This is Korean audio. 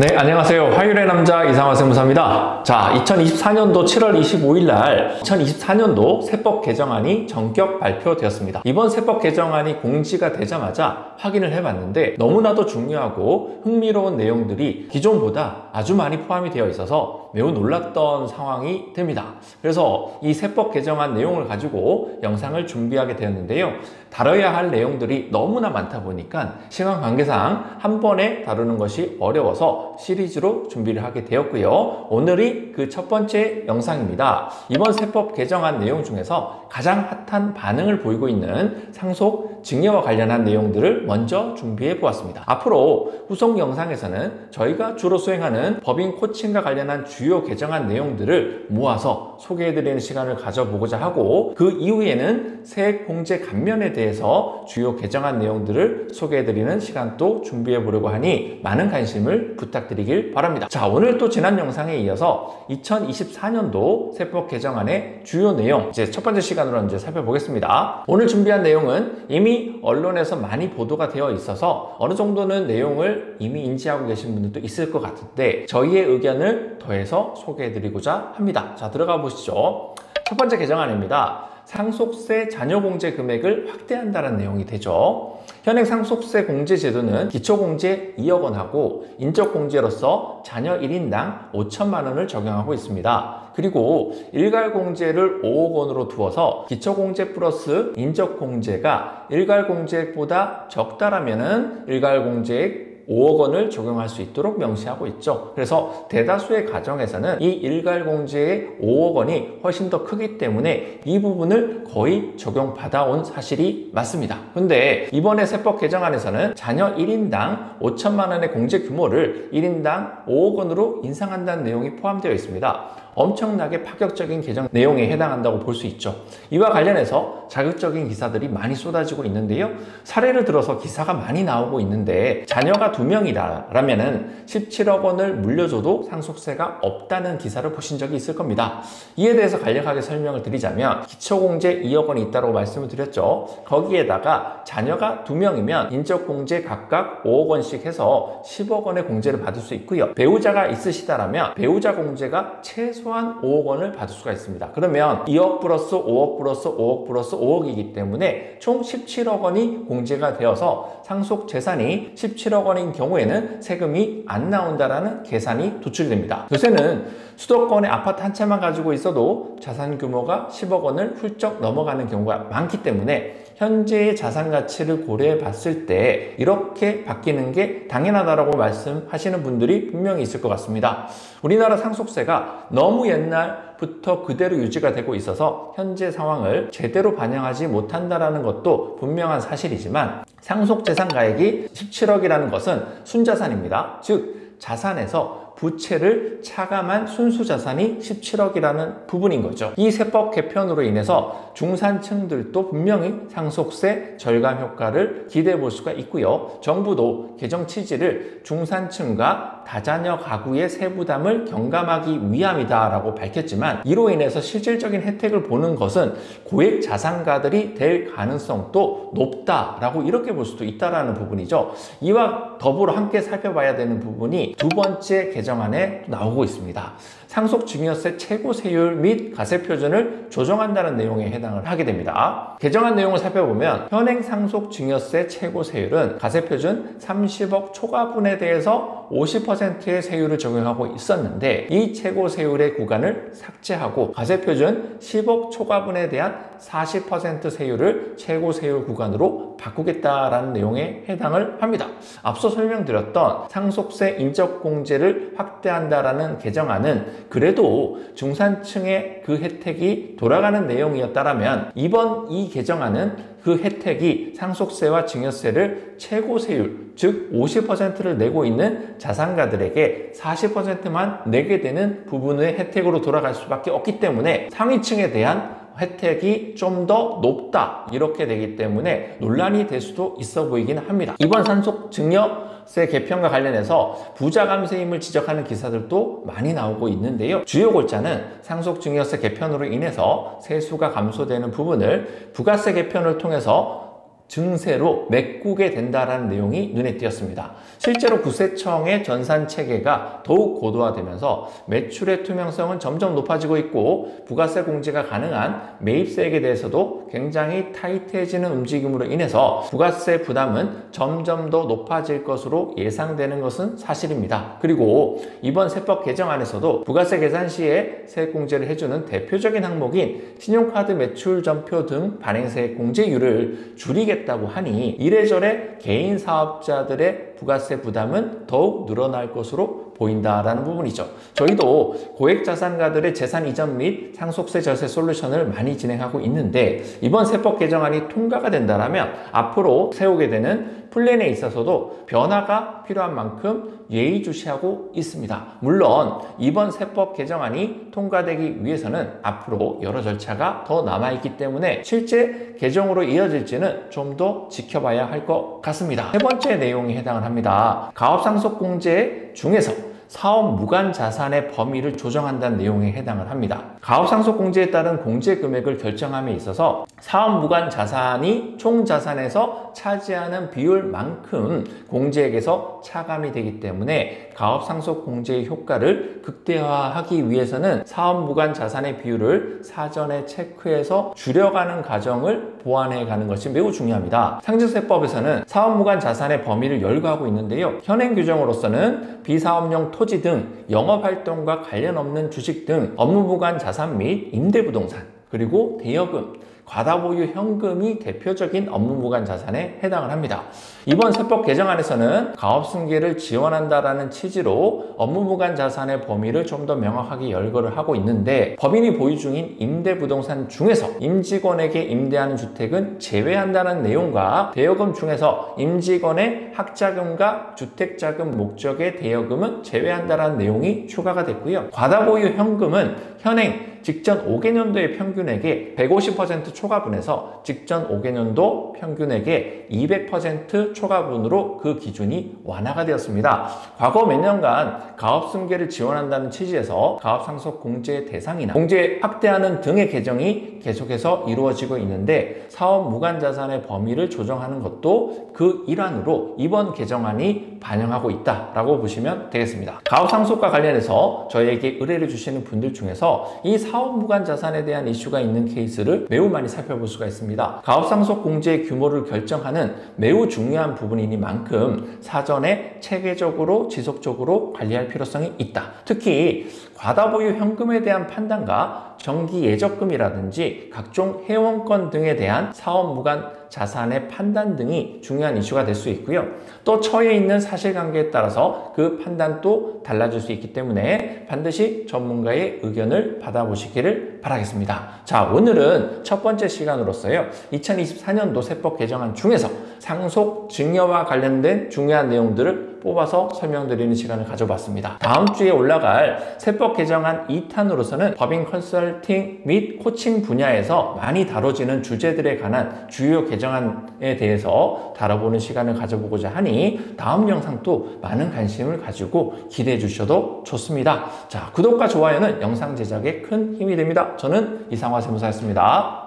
네, 안녕하세요. 화요일의 남자 이상화 세무사입니다. 자, 2024년도 7월 25일 날 2024년도 세법 개정안이 전격 발표되었습니다. 이번 세법 개정안이 공지가 되자마자 확인을 해봤는데 너무나도 중요하고 흥미로운 내용들이 기존보다 아주 많이 포함이 되어 있어서 매우 놀랐던 상황이 됩니다. 그래서 이 세법 개정안 내용을 가지고 영상을 준비하게 되었는데요. 다뤄야 할 내용들이 너무나 많다 보니까 시간 관계상 한 번에 다루는 것이 어려워서 시리즈로 준비를 하게 되었고요. 오늘이 그 첫 번째 영상입니다. 이번 세법 개정안 내용 중에서 가장 핫한 반응을 보이고 있는 상속 증여와 관련한 내용들을 먼저 준비해 보았습니다. 앞으로 후속 영상에서는 저희가 주로 수행하는 법인 코칭과 관련한 주요 개정안 내용들을 모아서 소개해드리는 시간을 가져보고자 하고, 그 이후에는 세액공제 감면에 대해서 주요 개정안 내용들을 소개해드리는 시간도 준비해 보려고 하니 많은 관심을 부탁드리길 바랍니다. 자, 오늘 또 지난 영상에 이어서 2024년도 세법 개정안의 주요 내용 이제 첫 번째 시간으로 이제 살펴보겠습니다. 오늘 준비한 내용은 이미 언론에서 많이 보도가 되어 있어서 어느 정도는 내용을 이미 인지하고 계신 분들도 있을 것 같은데 저희의 의견을 더해서 소개해드리고자 합니다. 자, 들어가 보시죠. 첫 번째 개정안입니다. 상속세 자녀공제 금액을 확대한다는 내용이 되죠. 현행 상속세 공제 제도는 기초공제 2억 원하고 인적공제로서 자녀 1인당 5천만 원을 적용하고 있습니다. 그리고 일괄공제를 5억 원으로 두어서 기초공제 플러스 인적공제가 일괄공제액보다 적다라면은 일괄공제액 5억 원을 적용할 수 있도록 명시하고 있죠. 그래서 대다수의 가정에서는 이 일괄공제의 5억 원이 훨씬 더 크기 때문에 이 부분을 거의 적용받아온 사실이 맞습니다. 근데 이번에 세법 개정안에서는 자녀 1인당 5천만 원의 공제 규모를 1인당 5억 원으로 인상한다는 내용이 포함되어 있습니다. 엄청나게 파격적인 개정 내용에 해당한다고 볼 수 있죠. 이와 관련해서 자극적인 기사들이 많이 쏟아지고 있는데요. 사례를 들어서 기사가 많이 나오고 있는데 자녀가 2명이라면은 17억 원을 물려줘도 상속세가 없다는 기사를 보신 적이 있을 겁니다. 이에 대해서 간략하게 설명을 드리자면 기초공제 2억 원이 있다고 말씀을 드렸죠. 거기에다가 자녀가 2명이면 인적공제 각각 5억 원씩 해서 10억 원의 공제를 받을 수 있고요. 배우자가 있으시다라면 배우자 공제가 최소한 5억 원을 받을 수가 있습니다. 그러면 2억 플러스 5억 플러스 5억 플러스 5억이기 때문에 총 17억 원이 공제가 되어서 상속 재산이 17억 원인 경우에는 세금이 안 나온다라는 계산이 도출됩니다. 요새는 수도권에 아파트 한 채만 가지고 있어도 자산 규모가 10억 원을 훌쩍 넘어가는 경우가 많기 때문에 현재의 자산 가치를 고려해 봤을 때 이렇게 바뀌는 게 당연하다라고 말씀하시는 분들이 분명히 있을 것 같습니다. 우리나라 상속세가 너무 옛날부터 그대로 유지가 되고 있어서 현재 상황을 제대로 반영하지 못한다는 것도 분명한 사실이지만 상속재산가액이 17억이라는 것은 순자산입니다. 즉 자산에서 부채를 차감한 순수자산이 17억이라는 부분인 거죠. 이 세법 개편으로 인해서 중산층들도 분명히 상속세 절감 효과를 기대해 볼 수가 있고요. 정부도 개정 취지를 중산층과 다자녀 가구의 세부담을 경감하기 위함이다라고 밝혔지만 이로 인해서 실질적인 혜택을 보는 것은 고액 자산가들이 될 가능성도 높다라고 이렇게 볼 수도 있다라는 부분이죠. 이와 더불어 함께 살펴봐야 되는 부분이 두 번째 개정안에 나오고 있습니다. 상속증여세 최고세율 및 가세표준을 조정한다는 내용에 해당을 하게 됩니다. 개정안 내용을 살펴보면 현행 상속증여세 최고세율은 가세표준 30억 초과분에 대해서 50%의 세율을 적용하고 있었는데 이 최고세율의 구간을 삭제하고 가세표준 10억 초과분에 대한 40% 세율을 최고세율 구간으로 바꾸겠다라는 내용에 해당을 합니다. 앞서 설명드렸던 상속세 인적공제를 확대한다라는 개정안은 그래도 중산층의 그 혜택이 돌아가는 내용이었다면 이번 이 개정안은 그 혜택이 상속세와 증여세를 최고세율 즉 50%를 내고 있는 자산가들에게 40%만 내게 되는 부분의 혜택으로 돌아갈 수밖에 없기 때문에 상위층에 대한 혜택이 좀 더 높다 이렇게 되기 때문에 논란이 될 수도 있어 보이긴 합니다. 이번 상속증여세 개편과 관련해서 부자 감세임을 지적하는 기사들도 많이 나오고 있는데요. 주요 골자는 상속증여세 개편으로 인해서 세수가 감소되는 부분을 부가세 개편을 통해서 증세로 메꾸게 된다라는 내용이 눈에 띄었습니다. 실제로 국세청의 전산 체계가 더욱 고도화되면서 매출의 투명성은 점점 높아지고 있고 부가세 공제가 가능한 매입세액에 대해서도 굉장히 타이트해지는 움직임으로 인해서 부가세 부담은 점점 더 높아질 것으로 예상되는 것은 사실입니다. 그리고 이번 세법 개정안에서도 부가세 계산 시에 세액 공제를 해주는 대표적인 항목인 신용카드 매출 전표 등 발행세액 공제율을 줄이겠다고 하니 이래저래 개인 사업자들의 부가세 부담은 더욱 늘어날 것으로 보인다라는 부분이죠. 저희도 고액자산가들의 재산 이전 및 상속세 절세 솔루션을 많이 진행하고 있는데 이번 세법 개정안이 통과가 된다면 앞으로 세우게 되는 플랜에 있어서도 변화가 필요한 만큼 예의주시하고 있습니다. 물론 이번 세법 개정안이 통과되기 위해서는 앞으로 여러 절차가 더 남아있기 때문에 실제 개정으로 이어질지는 좀 더 지켜봐야 할 것 같습니다. 세 번째 내용이 해당을 합니다. 가업상속공제 중에서 사업 무관 자산의 범위를 조정한다는 내용에 해당을 합니다. 가업상속공제에 따른 공제 금액을 결정함에 있어서 사업 무관 자산이 총 자산에서 차지하는 비율만큼 공제액에서 차감이 되기 때문에 가업상속공제의 효과를 극대화하기 위해서는 사업 무관 자산의 비율을 사전에 체크해서 줄여가는 과정을 보완해 가는 것이 매우 중요합니다. 상증세법에서는 사업 무관 자산의 범위를 열거하고 있는데요. 현행 규정으로서는 비사업용 토지 등 영업활동과 관련 없는 주식 등 업무 무관 자산 및 임대부동산 그리고 대여금, 과다보유 현금이 대표적인 업무 무관 자산에 해당을 합니다. 이번 세법 개정안에서는 가업승계를 지원한다라는 취지로 업무 무관 자산의 범위를 좀 더 명확하게 열거를 하고 있는데 법인이 보유 중인 임대부동산 중에서 임직원에게 임대하는 주택은 제외한다는 내용과 대여금 중에서 임직원의 학자금과 주택자금 목적의 대여금은 제외한다는 내용이 추가가 됐고요. 과다보유 현금은 현행 직전 5개년도의 평균액의 150% 초과분에서 직전 5개년도 평균액의 200% 초과분으로 그 기준이 완화가 되었습니다. 과거 몇 년간 가업승계를 지원한다는 취지에서 가업상속공제 대상이나 공제 확대하는 등의 개정이 계속해서 이루어지고 있는데 사업 무관자산의 범위를 조정하는 것도 그 일환으로 이번 개정안이 반영하고 있다라고 보시면 되겠습니다. 가업상속과 관련해서 저희에게 의뢰를 주시는 분들 중에서 이 사업 무관 자산에 대한 이슈가 있는 케이스를 매우 많이 살펴볼 수가 있습니다. 가업상속 공제의 규모를 결정하는 매우 중요한 부분이니만큼 사전에 체계적으로 지속적으로 관리할 필요성이 있다. 특히 과다보유 현금에 대한 판단과 정기 예적금이라든지 각종 회원권 등에 대한 사업 무관 자산의 판단 등이 중요한 이슈가 될 수 있고요. 또 처해 있는 사실관계에 따라서 그 판단도 달라질 수 있기 때문에 반드시 전문가의 의견을 받아보시기를 바라겠습니다. 자, 오늘은 첫 번째 시간으로서요. 2024년도 세법 개정안 중에서 상속 증여와 관련된 중요한 내용들을 뽑아서 설명드리는 시간을 가져봤습니다. 다음 주에 올라갈 세법 개정안 2탄으로서는 법인 컨설팅 및 코칭 분야에서 많이 다뤄지는 주제들에 관한 주요 개정안에 대해서 다뤄보는 시간을 가져보고자 하니 다음 영상도 많은 관심을 가지고 기대해 주셔도 좋습니다. 자, 구독과 좋아요는 영상 제작에 큰 힘이 됩니다. 저는 이상화 세무사였습니다.